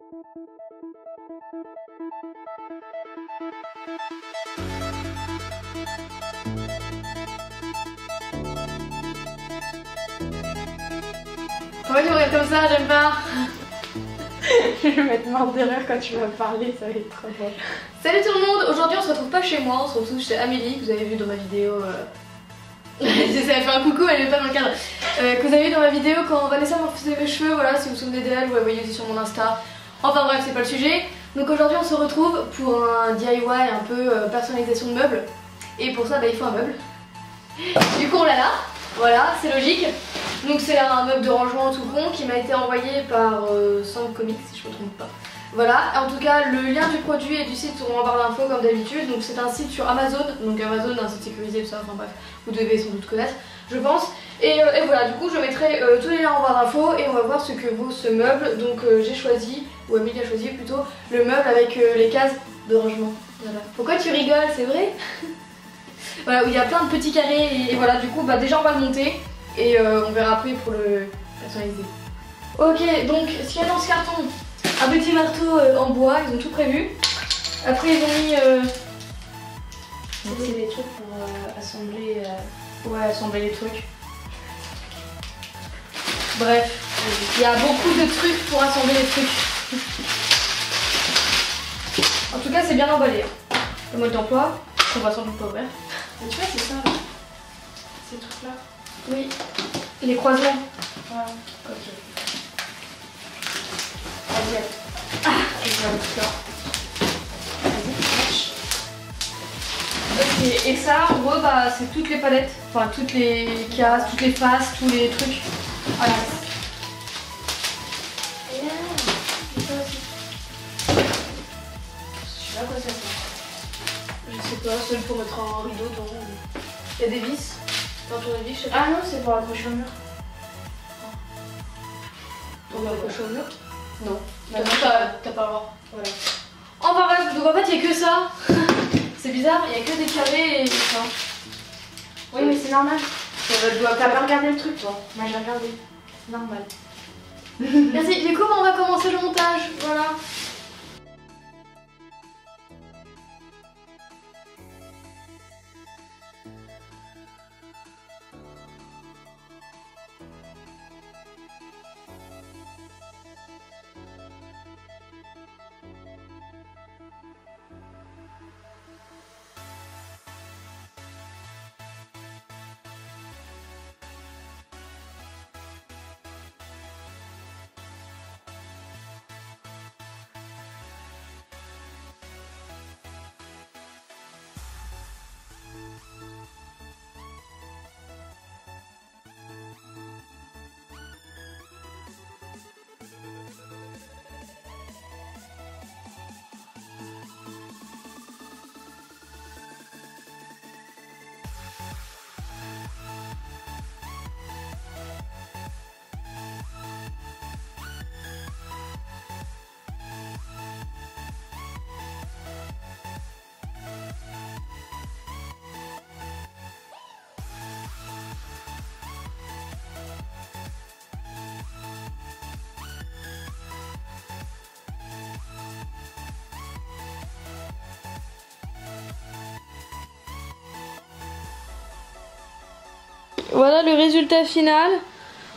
Pourquoi tu me regardes comme ça? J'aime pas. Je vais mettre mort de rire quand tu vas parler, ça va être trop drôle. Salut tout le monde, aujourd'hui on se retrouve pas chez moi, on se retrouve chez Amélie, que vous avez vu dans ma vidéo. Ça a fait un coucou, elle est pas dans le cadre. Que vous avez vu dans ma vidéo quand Vanessa m'a refait mes cheveux, voilà, si vous vous souvenez d'elle, vous la voyez aussi sur mon Insta. Enfin bref, c'est pas le sujet. Donc aujourd'hui on se retrouve pour un DIY un peu personnalisation de meubles. Et pour ça, bah, il faut un meuble. Du coup on l'a là, voilà, c'est logique. Donc c'est un meuble de rangement tout con qui m'a été envoyé par 5 comics si je me trompe pas. Voilà, en tout cas le lien du produit et du site seront en barre d'infos comme d'habitude. Donc c'est un site sur Amazon, donc Amazon, un site sécurisé, tout ça, enfin bref, vous devez sans doute connaître, je pense. Et voilà, du coup je mettrai tous les liens en barre d'infos et on va voir ce que vaut ce meuble. Donc j'ai choisi, ou Amélie a choisi plutôt, le meuble avec les cases de rangement. Voilà. Pourquoi tu rigoles, c'est vrai? Voilà, où il y a plein de petits carrés et voilà, du coup bah déjà on va le monter. Et on verra après pour le personnaliser. Ok, donc ce qu'il y a dans ce carton, un petit marteau en bois, ils ont tout prévu. Après ils ont mis... c'est des trucs pour assembler... Ouais, assembler les trucs. Bref, il y a beaucoup de trucs pour assembler les trucs. En tout cas c'est bien emballé. Hein. Le mode d'emploi, on va sans doute pas ouvrir. Mais tu vois c'est ça là. Ces trucs là. Oui, les croisements. Voilà. Ok. Vas-y, Ah, je vais un petit Ok, et ça, en gros, bah, c'est toutes les palettes, enfin toutes les cases, toutes les faces, tous les trucs. Voilà. Et là, et ça aussi. Je sais pas quoi ça fait. Je sais pas, seul pour mettre un rideau devant. Il y a des vis. Dans ton avis, je sais pas. Ah non, c'est pour accrocher au mur. On va accrocher au mur? Non. Bah non, T'as pas le droit. Voilà. Enfin bref, donc en fait, il y a que ça. C'est bizarre, il y a que des carrés et ça. Oui, mais c'est normal. T'as T'as pas regardé le truc, toi. Moi, j'ai regardé. C'est normal. Merci. Du coup, on va commencer le montage. Voilà. Voilà le résultat final.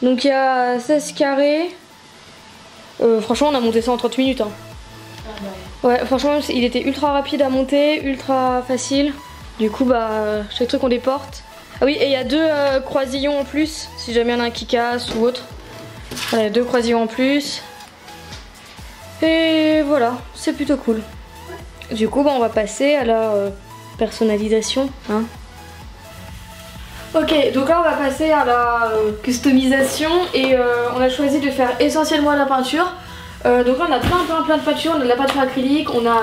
Donc il y a 16 carrés. Franchement on a monté ça en 30 minutes. Hein. Ah bah. Ouais, franchement il était ultra rapide à monter, ultra facile. Du coup bah chaque truc on les porte. Ah oui, et il y a deux croisillons en plus si jamais il y en a un qui casse ou autre. Voilà, il y a deux croisillons en plus. Et voilà, c'est plutôt cool. Du coup bah on va passer à la personnalisation. Hein. Ok, donc là on va passer à la customisation et on a choisi de faire essentiellement la peinture. Donc là on a plein de peintures, on a de la peinture acrylique, on a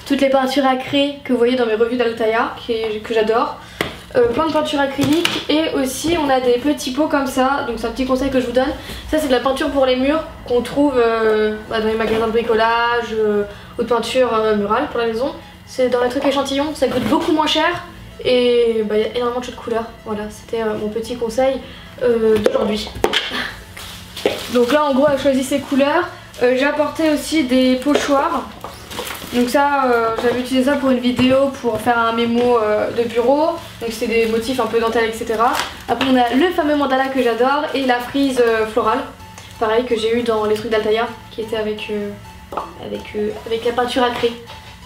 toutes les peintures à craie que vous voyez dans mes revues d'Altaya que j'adore. Plein de peintures acryliques et aussi on a des petits pots comme ça, donc c'est un petit conseil que je vous donne. Ça c'est de la peinture pour les murs qu'on trouve dans les magasins de bricolage ou de peinture murale pour la maison. C'est dans les trucs échantillons, ça coûte beaucoup moins cher. Et bah, y a énormément de jeux de couleurs. Voilà, c'était mon petit conseil d'aujourd'hui. Donc là en gros elle choisit ses couleurs. J'ai apporté aussi des pochoirs. Donc ça, j'avais utilisé ça pour une vidéo pour faire un mémo de bureau. Donc c'est des motifs un peu dentelle, etc. Après on a le fameux mandala que j'adore et la frise florale. Pareil que j'ai eu dans les trucs d'Altaïa qui était avec la peinture acrée.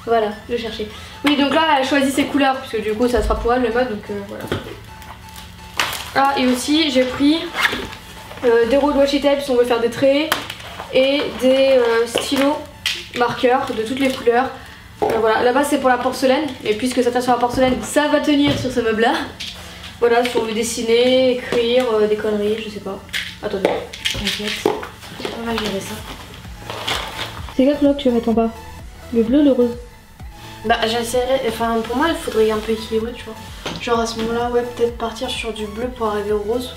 Voilà, je cherchais. Oui, donc là elle a choisi ses couleurs puisque du coup ça sera pour elle le mode, donc voilà. Ah, et aussi j'ai pris des rouleaux de washi tape si on veut faire des traits et des stylos marqueurs de toutes les couleurs. Voilà, là-bas c'est pour la porcelaine, mais puisque ça tient sur la porcelaine, ça va tenir sur ce meuble-là. Voilà, si on veut dessiner, écrire, des conneries, je sais pas. Attendez, t'inquiète, on va gérer ça. C'est quelle couleur que tu vas mettre en bas? Le bleu ou le rose? Bah j'essaierai, enfin pour moi il faudrait un peu équilibrer, tu vois. Genre à ce moment-là, ouais, peut-être partir sur du bleu pour arriver au rose.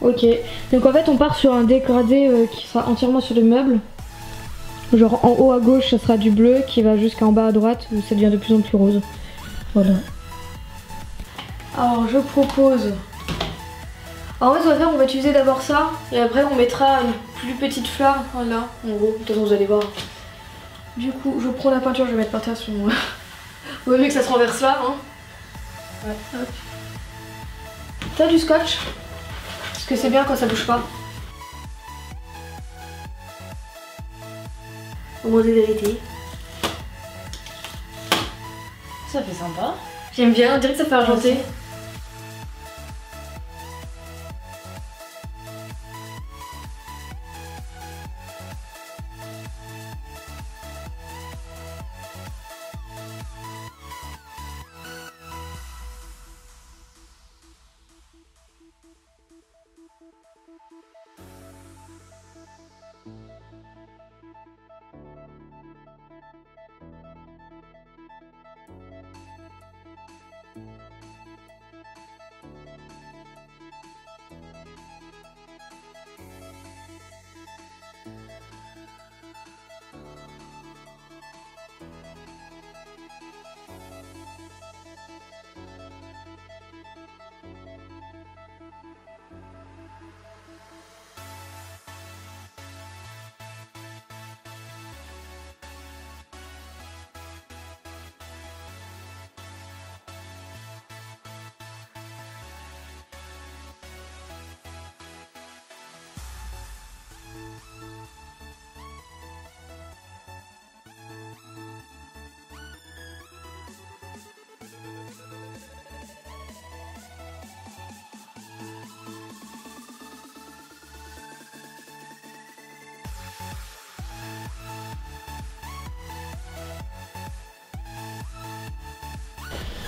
Ok, donc en fait on part sur un dégradé qui sera entièrement sur le meuble. Genre en haut à gauche ça sera du bleu qui va jusqu'en bas à droite où ça devient de plus en plus rose. Voilà. Alors je propose... Alors en fait on va utiliser d'abord ça et après on mettra une plus petite fleur là en gros. De toute façon vous allez voir. Du coup je prends la peinture, je vais mettre par terre sur moi. Vaut mieux que ça se renverse là hein. Ouais. Hop. T'as du scotch? Parce que c'est bien quand ça bouge pas. Au mot de vérité. Ça fait sympa. J'aime bien, on dirait que ça fait argenté.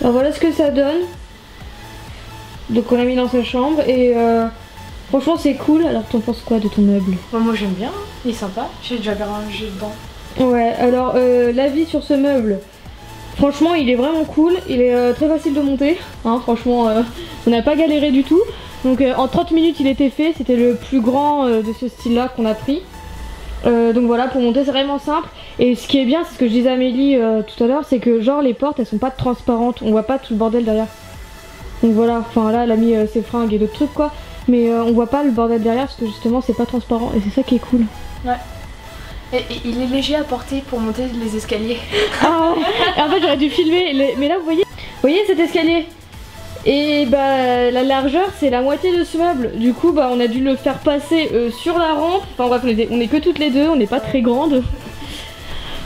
Alors voilà ce que ça donne. Donc on l'a mis dans sa chambre et franchement c'est cool. Alors t'en penses quoi de ton meuble? Bah, moi j'aime bien, il est sympa, j'ai déjà rangé dedans. Ouais, alors l'avis sur ce meuble, franchement il est vraiment cool, il est très facile de monter, hein, franchement on n'a pas galéré du tout. Donc en 30 minutes il était fait, c'était le plus grand de ce style là qu'on a pris. Donc voilà, pour monter c'est vraiment simple. Et ce qui est bien, c'est ce que je disais à Amélie tout à l'heure, c'est que genre les portes elles sont pas transparentes, on voit pas tout le bordel derrière. Donc voilà, enfin là elle a mis ses fringues et d'autres trucs quoi, mais on voit pas le bordel derrière parce que justement c'est pas transparent et c'est ça qui est cool. Ouais. Et il est léger à porter pour monter les escaliers. Ah ouais. Et en fait j'aurais dû filmer, mais là vous voyez cet escalier? Et bah la largeur c'est la moitié de ce meuble. Du coup bah on a dû le faire passer sur la rampe. Enfin bref on est que toutes les deux, on n'est pas très grandes.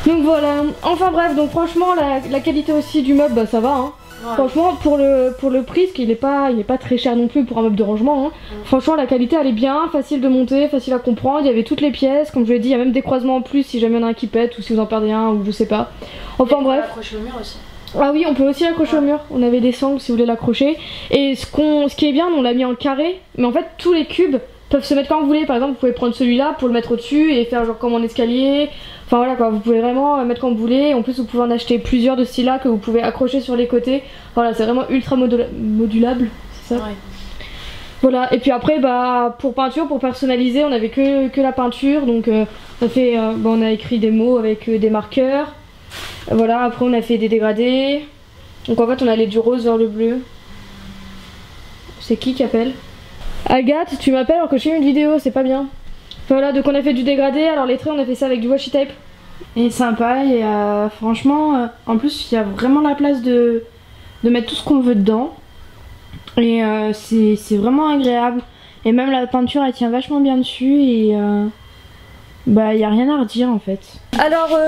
Donc voilà, enfin bref, donc franchement la qualité aussi du meuble bah ça va hein. Ouais. Franchement pour le prix, parce qu'il est pas très cher non plus pour un meuble de rangement hein. Franchement la qualité elle est bien, facile de monter, facile à comprendre, il y avait toutes les pièces, comme je l'ai dit, il y a même des croisements en plus si jamais il y en a un qui pète ou si vous en perdez un ou je sais pas. Enfin bref. On peut l'accrocher au mur aussi. Ah oui, on peut aussi l'accrocher au mur, on avait des sangles si vous voulez l'accrocher. Et ce qui est bien, on l'a mis en carré, mais en fait tous les cubes peuvent se mettre quand vous voulez. Par exemple vous pouvez prendre celui-là pour le mettre au-dessus et faire genre comme en escalier. Enfin voilà quoi, vous pouvez vraiment mettre comme vous voulez. En plus vous pouvez en acheter plusieurs de ce style là que vous pouvez accrocher sur les côtés. Voilà, c'est vraiment ultra modulable, c'est ça ouais. Voilà, et puis après bah pour peinture, pour personnaliser, on avait que la peinture. Donc on a écrit des mots avec des marqueurs. Voilà, après on a fait des dégradés. Donc en fait on allait du rose vers le bleu. C'est qui appelle? Agathe, tu m'appelles alors que je fais une vidéo, c'est pas bien. Voilà, donc on a fait du dégradé, alors les traits on a fait ça avec du washi tape. Et sympa et franchement, en plus il y a vraiment la place de mettre tout ce qu'on veut dedans. Et c'est vraiment agréable. Et même la peinture elle tient vachement bien dessus et bah y a rien à redire en fait. Alors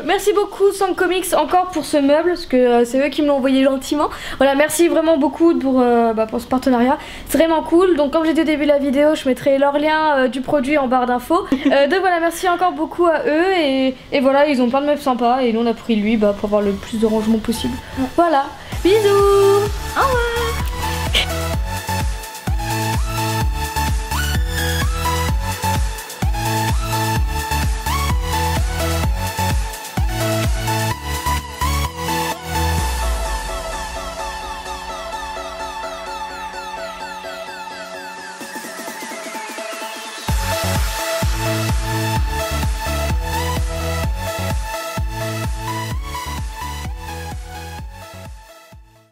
merci beaucoup Sang Comics encore pour ce meuble parce que c'est eux qui me l'ont envoyé gentiment. Voilà, merci vraiment beaucoup pour ce partenariat, c'est vraiment cool. Donc comme j'ai dit au début de la vidéo, je mettrai leur lien du produit en barre d'infos. Donc voilà, merci encore beaucoup à eux et voilà, ils ont plein de meubles sympas et nous on a pris lui pour avoir le plus de rangement possible. Voilà, bisous, au revoir.